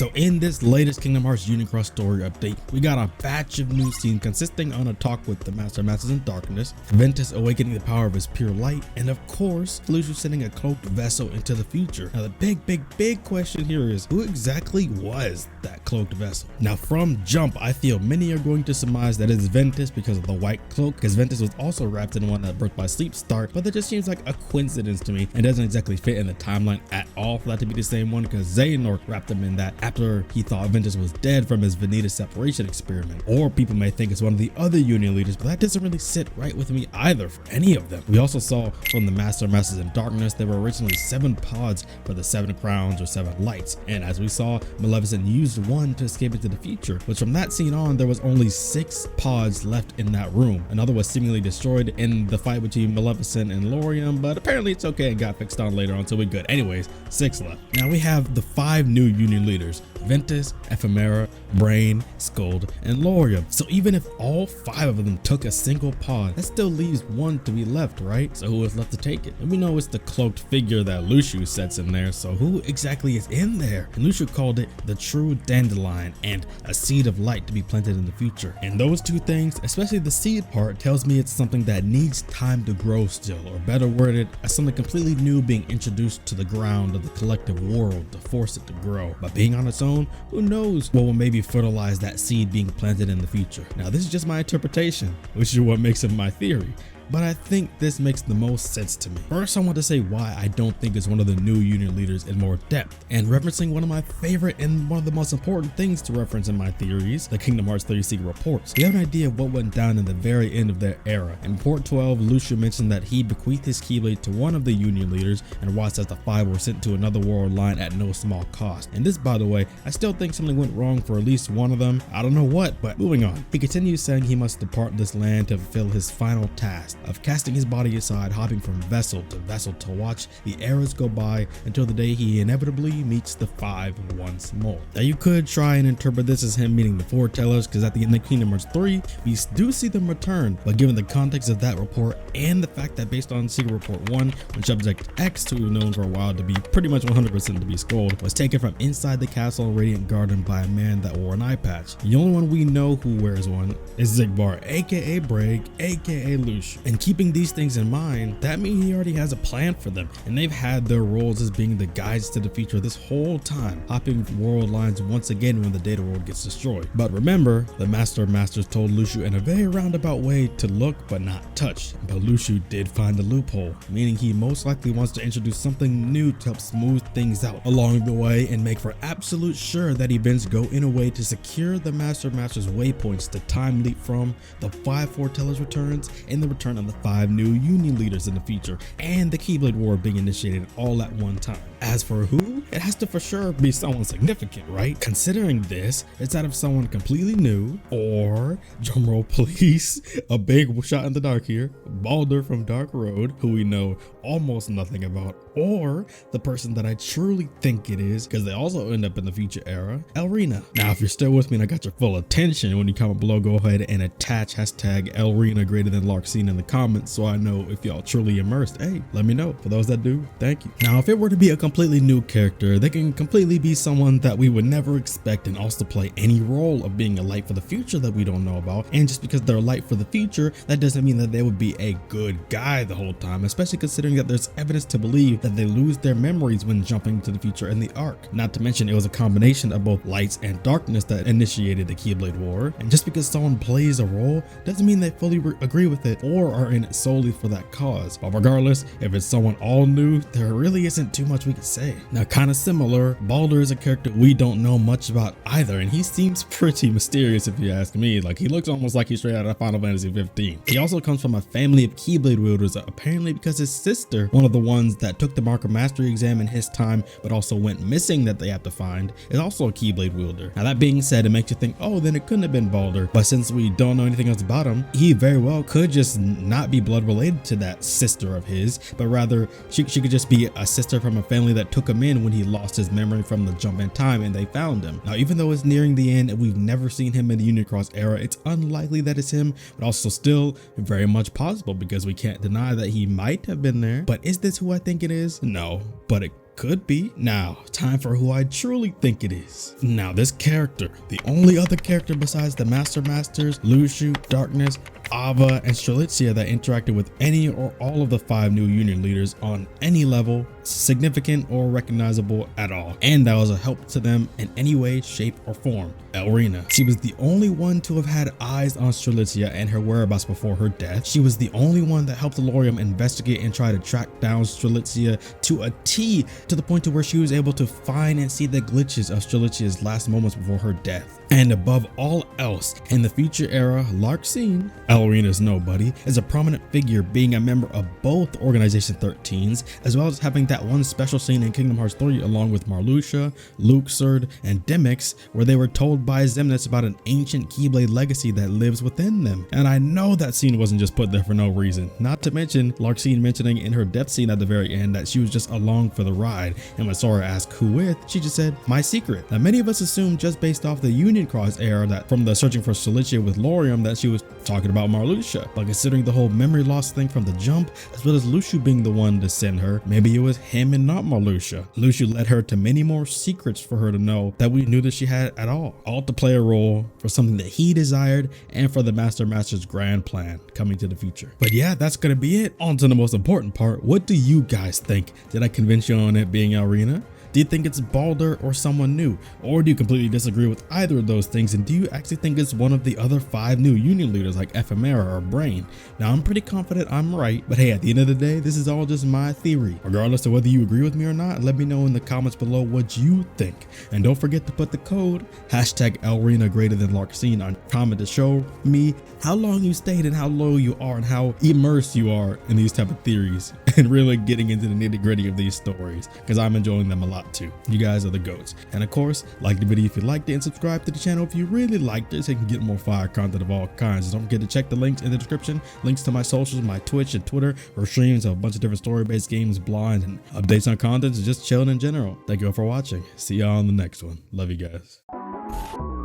So in this latest Kingdom Hearts Unicross story update, we got a batch of new scenes consisting on a talk with the Master Masters in Darkness, Ventus awakening the power of his pure light, and of course, Luxu sending a cloaked vessel into the future. Now the big question here is, who exactly was that cloaked vessel? Now from jump, I feel many are going to surmise that it's Ventus because of the white cloak, because Ventus was also wrapped in one that Birth by Sleep start, but that just seems like a coincidence to me and doesn't exactly fit in the timeline at all for that to be the same one, because Xehanort wrapped him in that after he thought Ventus was dead from his Vanitas separation experiment. Or people may think it's one of the other Union leaders, but that doesn't really sit right with me either for any of them. We also saw from the Masters in Darkness, there were originally 7 pods for the 7 crowns or 7 lights, and as we saw, Maleficent used one to escape into the future, which from that scene on, there was only 6 pods left in that room. Another was seemingly destroyed in the fight between Maleficent and Lorium, but apparently it's okay and got fixed on later on, so we're good. Anyways, 6 left. Now we have the 5 new Union leaders: Ventus, Ephemera, Brain, Scold, and Lorium. So even if all 5 of them took a single pod, that still leaves 1 to be left, right? So who is left to take it? And we know it's the cloaked figure that Luxu sets in there, so who exactly is in there? And Luxu called it the true dandelion and a seed of light to be planted in the future. And those 2 things, especially the seed part, tells me it's something that needs time to grow still, or better worded, as something completely new being introduced to the ground of the collective world to force it to grow. But being on its own, who knows what will maybe fertilize that seed being planted in the future. Now this is just my interpretation, which is what makes it my theory, but I think this makes the most sense to me. First, I want to say why I don't think it's one of the new Union leaders in more depth, and referencing one of my favorite and one of the most important things to reference in my theories, the Kingdom Hearts 3 secret reports. We have an idea of what went down in the very end of their era. In Report 12, Luxu mentioned that he bequeathed his Keyblade to one of the Union leaders and watched as the 5 were sent to another world line at no small cost. And this, by the way, I still think something went wrong for at least one of them. I don't know what, but moving on. He continues saying he must depart this land to fulfill his final task of casting his body aside, hopping from vessel to watch the eras go by until the day he inevitably meets the 5 once more. Now you could try and interpret this as him meeting the foretellers, because at the end of Kingdom Hearts 3 we do see them return, but given the context of that report and the fact that based on Secret Report 1, when Subject X, who was known for a while to be pretty much 100% to be Scold, was taken from inside the castle in Radiant Garden by a man that wore an eye patch. The only one we know who wears one is Xigbar, aka Braig, aka Luxu. And keeping these things in mind, that means he already has a plan for them, and they've had their roles as being the guides to the future this whole time, hopping world lines once again when the data world gets destroyed. But remember, the Master of Masters told Luxu in a very roundabout way to look but not touch, but Luxu did find a loophole, meaning he most likely wants to introduce something new to help smooth things out along the way and make for absolute sure that events go in a way to secure the Master of Masters waypoints to time leap from the 5 foretellers returns and the return of the 5 new Union leaders in the future, and the Keyblade War being initiated all at one time. As for who, it has to for sure be someone significant, right? Considering this, it's out of someone completely new, or, drumroll please, a big shot in the dark here, Baldur from Dark Road, who we know almost nothing about, or the person that I truly think it is, because they also end up in the future era, Elrina. Now if you're still with me and I got your full attention, when you comment below, go ahead and attach hashtag Elrina greater than Larkscene in the comments so I know if y'all truly immersed. Hey, let me know. For those that do, thank you. Now if it were to be a completely new character, they can completely be someone that we would never expect and also play any role of being a light for the future that we don't know about. And just because they're a light for the future, that doesn't mean that they would be a good guy the whole time, especially considering that there's evidence to believe that they lose their memories when jumping to the future in the arc. Not to mention it was a combination of both lights and darkness that initiated the Keyblade War, and just because someone plays a role doesn't mean they fully agree with it or are in it solely for that cause. But regardless, if it's someone all new, there really isn't too much we can say. Now kind of similar, Baldur is a character we don't know much about either, and he seems pretty mysterious if you ask me. Like, he looks almost like he's straight out of Final Fantasy 15. He also comes from a family of Keyblade wielders, apparently because his sister, one of the ones that took the Mark of Mastery exam in his time but also went missing that they have to find, is also a Keyblade wielder. Now that being said, it makes you think, oh, then it couldn't have been Baldur, but since we don't know anything else about him, he very well could just not be blood related to that sister of his, but rather she could just be a sister from a family that took him in when he lost his memory from the jump in time and they found him. Now even though it's nearing the end and we've never seen him in the Unicross era, it's unlikely that it's him, but also still very much possible because we can't deny that he might have been there. But is this who I think it is? No, but it Could be. Now, time for who I truly think it is. Now, this character, the only other character besides the Masters, Luxu, Darkness, Ava, and Strelitzia that interacted with any or all of the 5 new Union leaders on any level, significant or recognizable at all, and that was a help to them in any way, shape, or form. Elrina. She was the only one to have had eyes on Strelitzia and her whereabouts before her death. She was the only one that helped Elorium investigate and try to track down Strelitzia to a T, to the point to where she was able to find and see the glitches of Strelitzia's last moments before her death. And above all else, in the future era, Luxu'S, Elrina's nobody, is a prominent figure, being a member of both Organization 13s, as well as having that one special scene in Kingdom Hearts 3 along with Marluxia, Luxord, and Demyx, where they were told by Xemnas about an ancient Keyblade legacy that lives within them. And I know that scene wasn't just put there for no reason, not to mention Luxu'S mentioning in her death scene at the very end that she was just along for the ride, and when Sora asked who with, she just said, "My secret." Now many of us assumed just based off the Union Cross era that from the searching for Strelitzia with Lorium that she was talking about Marluxia, but considering the whole memory loss thing from the jump, as well as Luxu being the one to send her, maybe it was him and not Marluxia. Luxu led her to many more secrets for her to know that we knew that she had at all to play a role for something that he desired and for the Master's grand plan coming to the future. But yeah, that's gonna be it. On to the most important part. What do you guys think? Did I convince you on it being Elrina? Do you think it's Baldur or someone new? Or do you completely disagree with either of those things? And do you actually think it's one of the other 5 new Union leaders like Ephemera or Brain? Now, I'm pretty confident I'm right, but hey, at the end of the day, this is all just my theory. Regardless of whether you agree with me or not, let me know in the comments below what you think. And don't forget to put the code #Elrina greater than Luxu'S on comment to show me how long you stayed and how low you are and how immersed you are in these type of theories and really getting into the nitty-gritty of these stories, because I'm enjoying them a lot too. You guys are the goats. And of course, like the video if you liked it, and subscribe to the channel if you really liked it so you can get more fire content of all kinds. Don't forget to check the links in the description, links to my socials, my Twitch and Twitter, or streams of a bunch of different story-based games, blind, and updates on content, and just chilling in general. Thank you all for watching. See y'all on the next one. Love you guys.